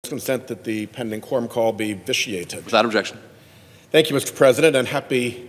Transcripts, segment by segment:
to consent that the pending quorum call be vitiated. Without objection. Thank you, Mr. President, and Happy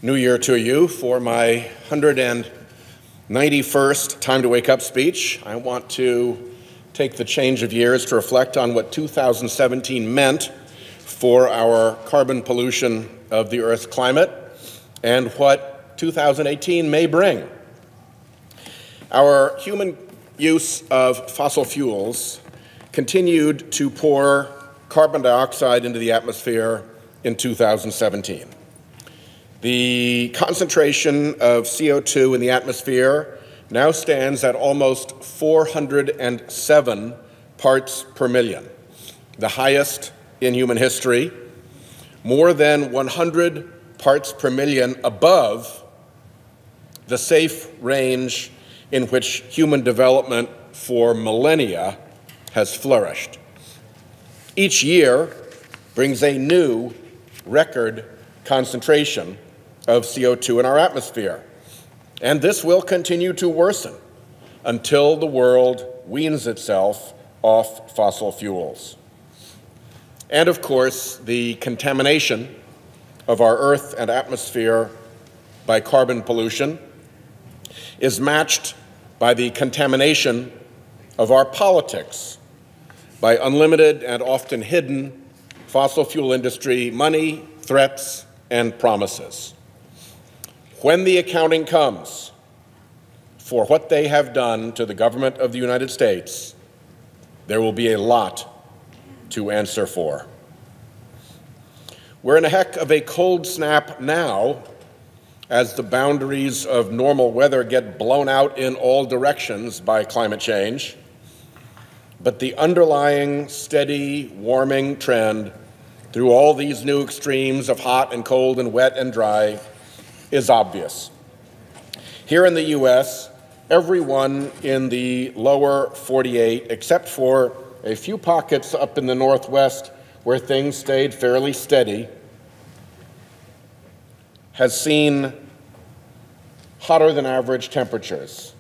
New Year to you. For my 191st Time to Wake Up speech, I want to take the change of years to reflect on what 2017 meant for our carbon pollution of the Earth's climate and what 2018 may bring. Our human use of fossil fuels continued to pour carbon dioxide into the atmosphere in 2017. The concentration of CO2 in the atmosphere now stands at almost 407 parts per million, the highest in human history, more than 100 parts per million above the safe range in which human development for millennia has flourished. Each year brings a new record concentration of CO2 in our atmosphere, and this will continue to worsen until the world weans itself off fossil fuels. And of course, the contamination of our Earth and atmosphere by carbon pollution is matched by the contamination of our politics by unlimited and often hidden fossil fuel industry money, threats, and promises. When the accounting comes for what they have done to the government of the United States, there will be a lot to answer for. We're in a heck of a cold snap now as the boundaries of normal weather get blown out in all directions by climate change. But the underlying steady warming trend through all these new extremes of hot and cold and wet and dry is obvious. Here in the U.S., everyone in the lower 48, except for a few pockets up in the Northwest where things stayed fairly steady, has seen hotter than average temperatures.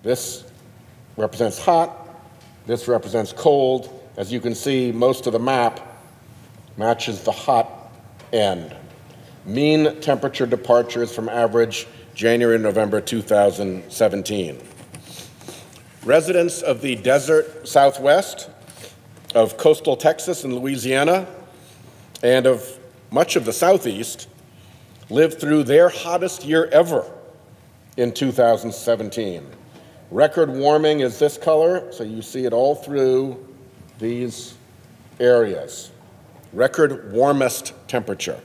This represents hot, this represents cold. As you can see, most of the map matches the hot end. Mean temperature departures from average January and November 2017. Residents of the desert Southwest, of coastal Texas and Louisiana, and of much of the Southeast lived through their hottest year ever in 2017. Record warming is this color, so you see it all through these areas. Record warmest temperature.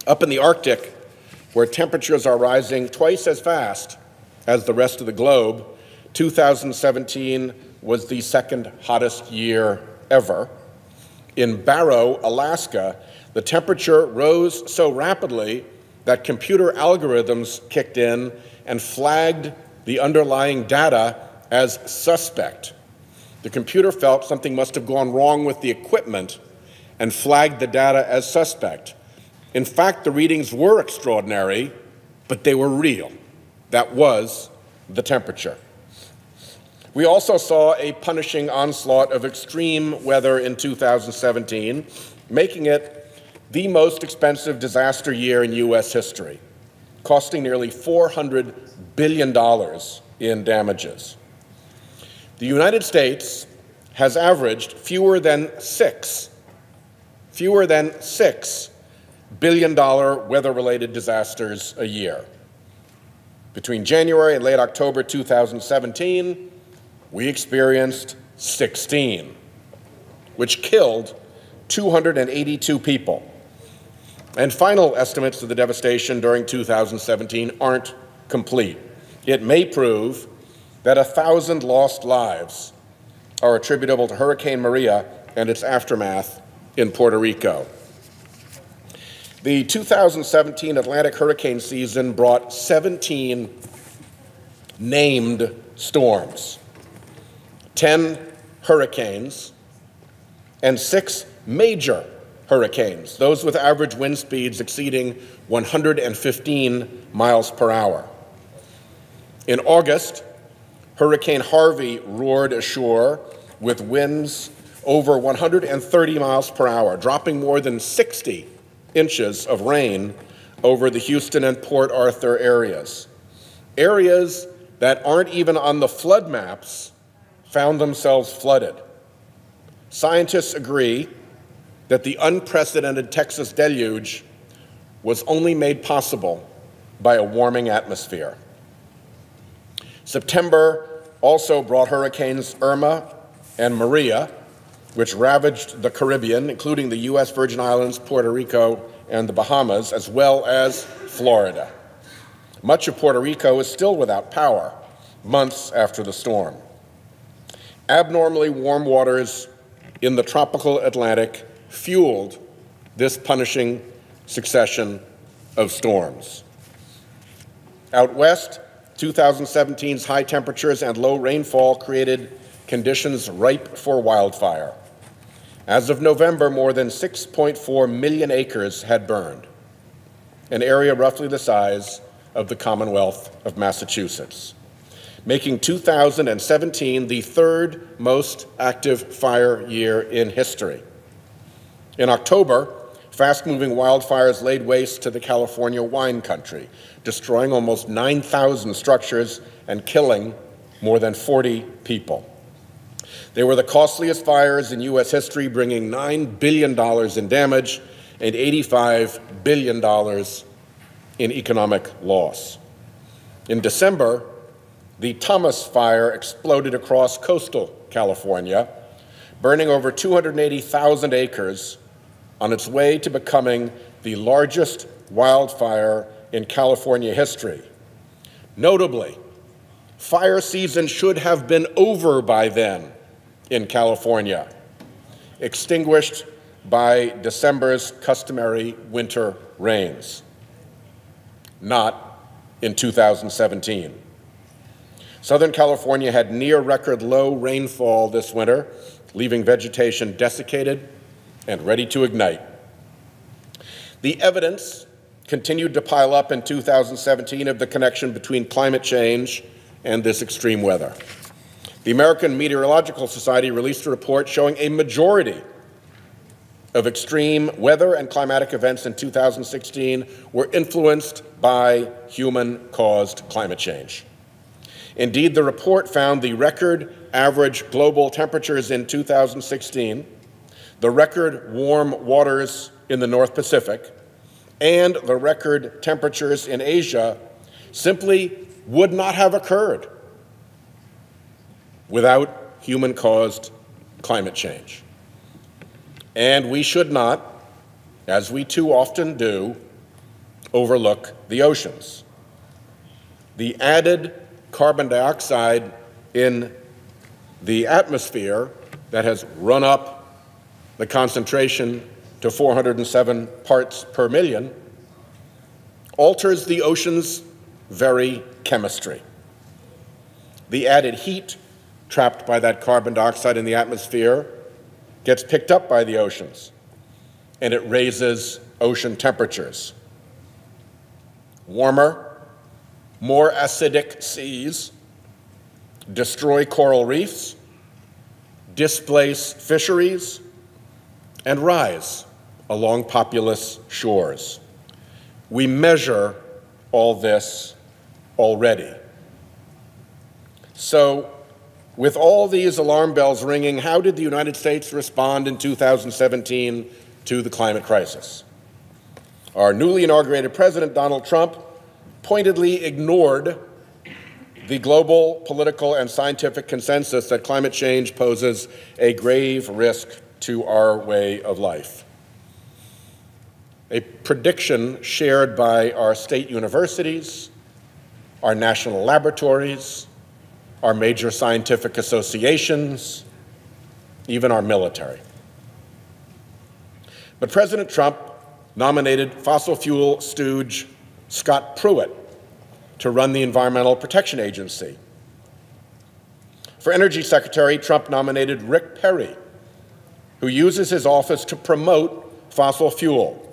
Up in the Arctic, where temperatures are rising twice as fast as the rest of the globe, 2017 was the second hottest year ever. In Barrow, Alaska, the temperature rose so rapidly that computer algorithms kicked in and flagged the underlying data as suspect. The computer felt something must have gone wrong with the equipment and flagged the data as suspect. In fact, the readings were extraordinary, but they were real. That was the temperature. We also saw a punishing onslaught of extreme weather in 2017, making it the most expensive disaster year in U.S. history, costing nearly $400 billion in damages. The United States has averaged fewer than $6 billion weather-related disasters a year. Between January and late October 2017, we experienced 16, which killed 282 people. And final estimates of the devastation during 2017 aren't complete. It may prove that 1,000 lost lives are attributable to Hurricane Maria and its aftermath in Puerto Rico. The 2017 Atlantic hurricane season brought 17 named storms, 10 hurricanes, and 6 major hurricanes, those with average wind speeds exceeding 115 miles per hour. In August, Hurricane Harvey roared ashore with winds over 130 miles per hour, dropping more than 60 inches of rain over the Houston and Port Arthur areas. Areas that aren't even on the flood maps found themselves flooded. Scientists agree that the unprecedented Texas deluge was only made possible by a warming atmosphere. September also brought hurricanes Irma and Maria, which ravaged the Caribbean, including the U.S. Virgin Islands, Puerto Rico, and the Bahamas, as well as Florida. Much of Puerto Rico is still without power, months after the storm. Abnormally warm waters in the tropical Atlantic fueled this punishing succession of storms. Out west, 2017's high temperatures and low rainfall created conditions ripe for wildfire. As of November, more than 6.4 million acres had burned, an area roughly the size of the Commonwealth of Massachusetts, making 2017 the third most active fire year in history. In October, fast-moving wildfires laid waste to the California wine country, destroying almost 9,000 structures and killing more than 40 people. They were the costliest fires in U.S. history, bringing $9 billion in damage and $85 billion in economic loss. In December, the Thomas Fire exploded across coastal California, burning over 280,000 acres on its way to becoming the largest wildfire in California history. Notably, fire season should have been over by then in California, extinguished by December's customary winter rains, not in 2017. Southern California had near record low rainfall this winter, leaving vegetation desiccated and ready to ignite. The evidence continued to pile up in 2017 of the connection between climate change and this extreme weather. The American Meteorological Society released a report showing a majority of extreme weather and climatic events in 2016 were influenced by human-caused climate change. Indeed, the report found the record average global temperatures in 2016, the record warm waters in the North Pacific, and the record temperatures in Asia simply would not have occurred without human-caused climate change. And we should not, as we too often do, overlook the oceans. The added carbon dioxide in the atmosphere that has run up the concentration to 407 parts per million alters the ocean's very chemistry. The added heat trapped by that carbon dioxide in the atmosphere gets picked up by the oceans, and it raises ocean temperatures. Warmer, more acidic seas destroy coral reefs, displace fisheries, and rise along populous shores. We measure all this already. So, with all these alarm bells ringing, how did the United States respond in 2017 to the climate crisis? Our newly inaugurated President, Donald Trump, pointedly ignored the global political and scientific consensus that climate change poses a grave risk to our way of life. A prediction shared by our state universities, our national laboratories, our major scientific associations, even our military. But President Trump nominated fossil fuel stooge Scott Pruitt to run the Environmental Protection Agency. For Energy Secretary, Trump nominated Rick Perry, who uses his office to promote fossil fuel,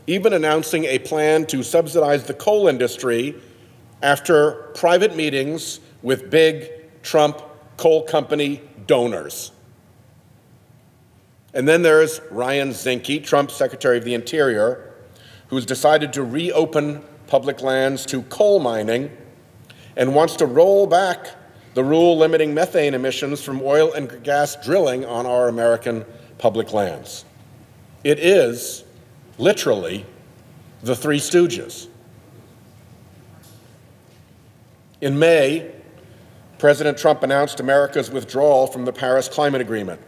even announcing a plan to subsidize the coal industry after private meetings with big Trump coal company donors. And then there's Ryan Zinke, Trump's Secretary of the Interior, who's decided to reopen public lands to coal mining and wants to roll back the rule limiting methane emissions from oil and gas drilling on our American public lands. It is literally the Three Stooges. In May, President Trump announced America's withdrawal from the Paris Climate Agreement,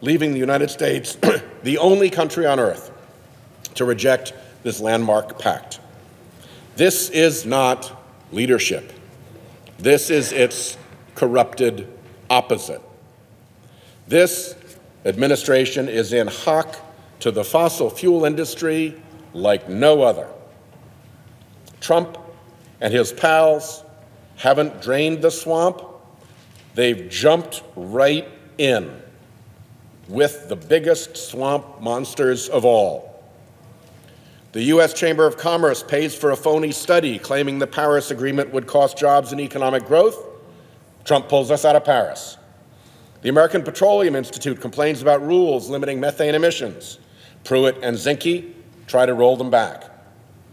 leaving the United States the only country on earth to reject this landmark pact. This is not leadership. This is its corrupted opposite. This administration is in hock to the fossil fuel industry like no other. Trump and his pals haven't drained the swamp. They've jumped right in with the biggest swamp monsters of all. The U.S. Chamber of Commerce pays for a phony study claiming the Paris Agreement would cost jobs and economic growth. Trump pulls us out of Paris. The American Petroleum Institute complains about rules limiting methane emissions. Pruitt and Zinke try to roll them back.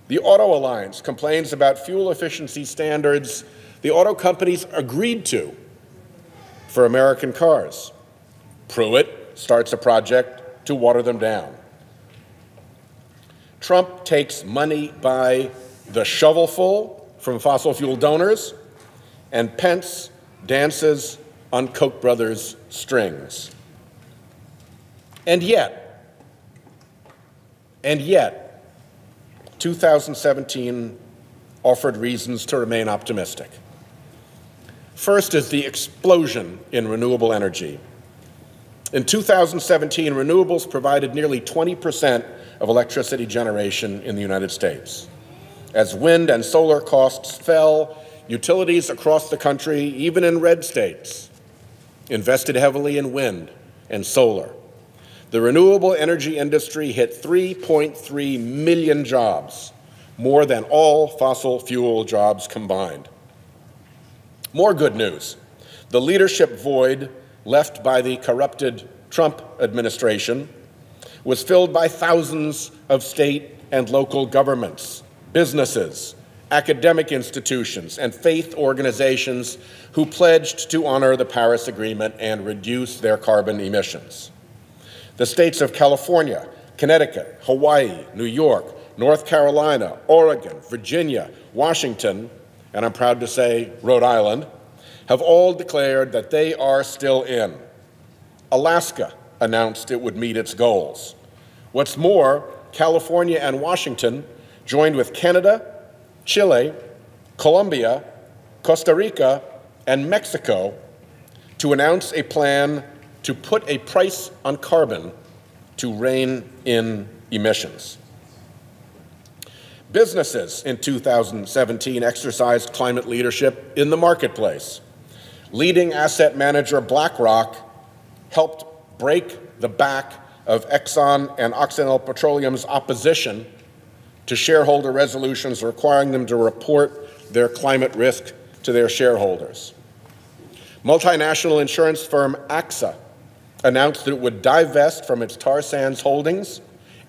The Auto Alliance complains about fuel efficiency standards the auto companies agreed to for American cars. Pruitt starts a project to water them down. Trump takes money by the shovelful from fossil fuel donors, and Pence dances on Koch brothers' strings. And yet, 2017 offered reasons to remain optimistic. First is the explosion in renewable energy. In 2017, renewables provided nearly 20% of electricity generation in the United States. As wind and solar costs fell, utilities across the country, even in red states, invested heavily in wind and solar. The renewable energy industry hit 3.3 million jobs, more than all fossil fuel jobs combined. More good news. The leadership void left by the corrupted Trump administration was filled by thousands of state and local governments, businesses, academic institutions, and faith organizations who pledged to honor the Paris Agreement and reduce their carbon emissions. The states of California, Connecticut, Hawaii, New York, North Carolina, Oregon, Virginia, Washington, and I'm proud to say Rhode Island, have all declared that they are still in. Alaska announced it would meet its goals. What's more, California and Washington joined with Canada, Chile, Colombia, Costa Rica, and Mexico to announce a plan to put a price on carbon to rein in emissions. Businesses in 2017 exercised climate leadership in the marketplace. Leading asset manager BlackRock helped break the back of Exxon and Occidental Petroleum's opposition to shareholder resolutions requiring them to report their climate risk to their shareholders. Multinational insurance firm AXA announced that it would divest from its tar sands holdings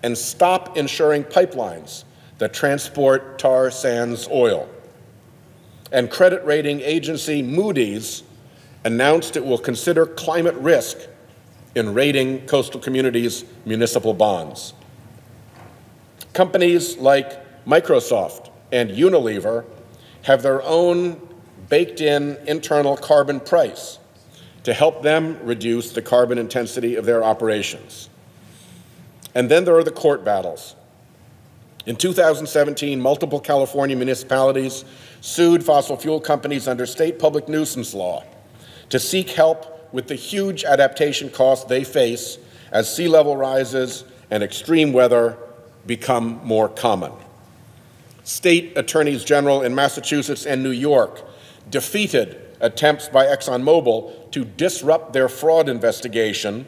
and stop insuring pipelines that transport tar sands oil. And credit rating agency Moody's announced it will consider climate risk in rating coastal communities' municipal bonds. Companies like Microsoft and Unilever have their own baked-in internal carbon price to help them reduce the carbon intensity of their operations. And then there are the court battles. In 2017, multiple California municipalities sued fossil fuel companies under state public nuisance law to seek help with the huge adaptation costs they face as sea level rises and extreme weather become more common. State attorneys general in Massachusetts and New York defeated attempts by ExxonMobil to disrupt their fraud investigation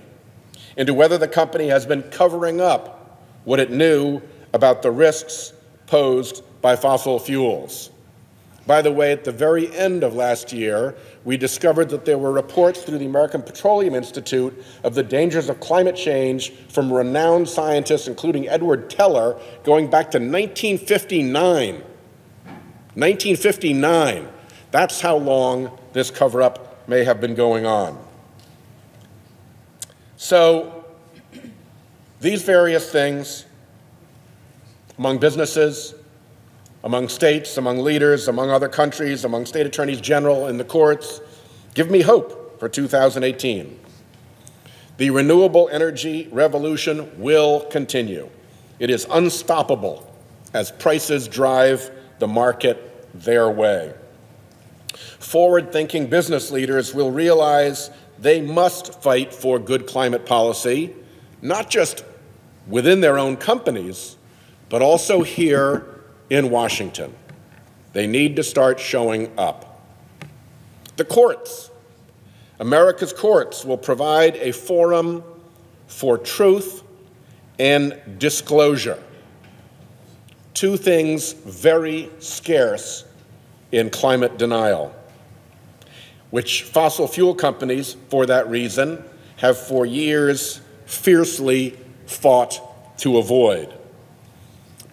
into whether the company has been covering up what it knew about the risks posed by fossil fuels. By the way, at the very end of last year, we discovered that there were reports through the American Petroleum Institute of the dangers of climate change from renowned scientists, including Edward Teller, going back to 1959. 1959. That's how long this cover-up may have been going on. So, these various things, among businesses, among states, among leaders, among other countries, among state attorneys general in the courts, give me hope for 2018. The renewable energy revolution will continue. It is unstoppable as prices drive the market their way. Forward-thinking business leaders will realize they must fight for good climate policy, not just within their own companies, but also here in Washington. They need to start showing up. The courts, America's courts, will provide a forum for truth and disclosure, two things very scarce in climate denial, which fossil fuel companies, for that reason, have for years fiercely fought to avoid.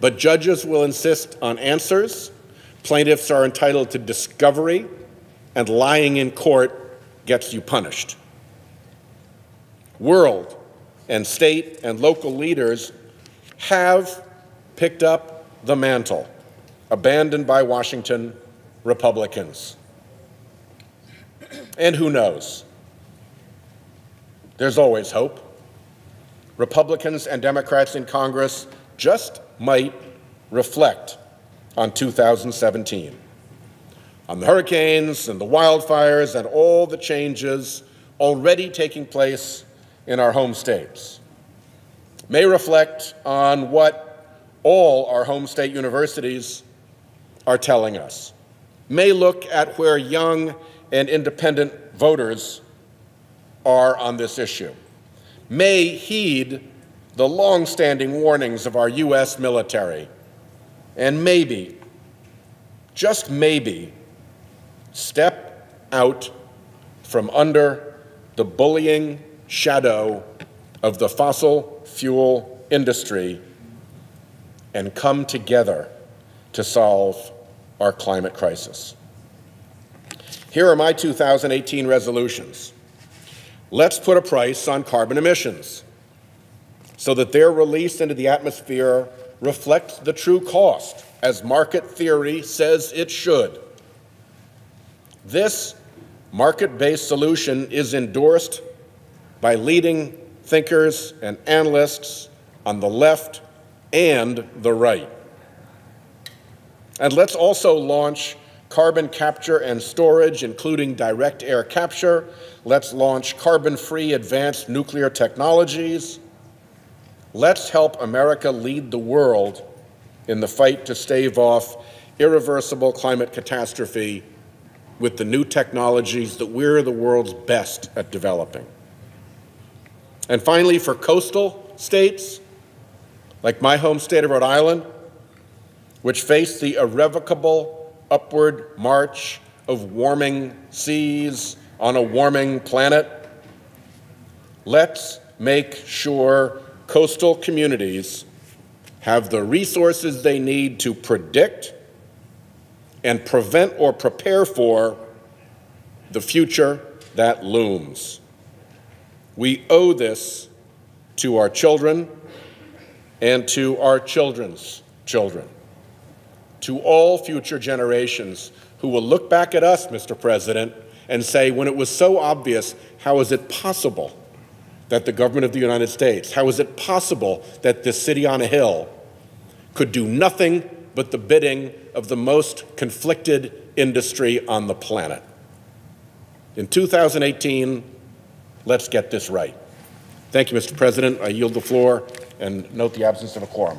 But judges will insist on answers, plaintiffs are entitled to discovery, and lying in court gets you punished. World and state and local leaders have picked up the mantle abandoned by Washington Republicans. And who knows? There's always hope. Republicans and Democrats in Congress just might reflect on 2017, on the hurricanes and the wildfires and all the changes already taking place in our home states. May reflect on what all our home state universities are telling us. May look at where young and independent voters are on this issue. May heed the long-standing warnings of our U.S. military, and maybe, just maybe, step out from under the bullying shadow of the fossil fuel industry and come together to solve our climate crisis. Here are my 2018 resolutions. Let's put a price on carbon emissions so that their release into the atmosphere reflects the true cost, as market theory says it should. This market-based solution is endorsed by leading thinkers and analysts on the left and the right. And let's also launch carbon capture and storage, including direct air capture. Let's launch carbon-free advanced nuclear technologies. Let's help America lead the world in the fight to stave off irreversible climate catastrophe with the new technologies that we're the world's best at developing. And finally, for coastal states, like my home state of Rhode Island, which face the irrevocable upward march of warming seas on a warming planet, let's make sure coastal communities have the resources they need to predict and prevent or prepare for the future that looms. We owe this to our children and to our children's children, to all future generations who will look back at us, Mr. President, and say, when it was so obvious, how is it possible that the government of the United States, how is it possible that this city on a hill could do nothing but the bidding of the most conflicted industry on the planet? In 2018, let's get this right. Thank you, Mr. President. I yield the floor and note the absence of a quorum.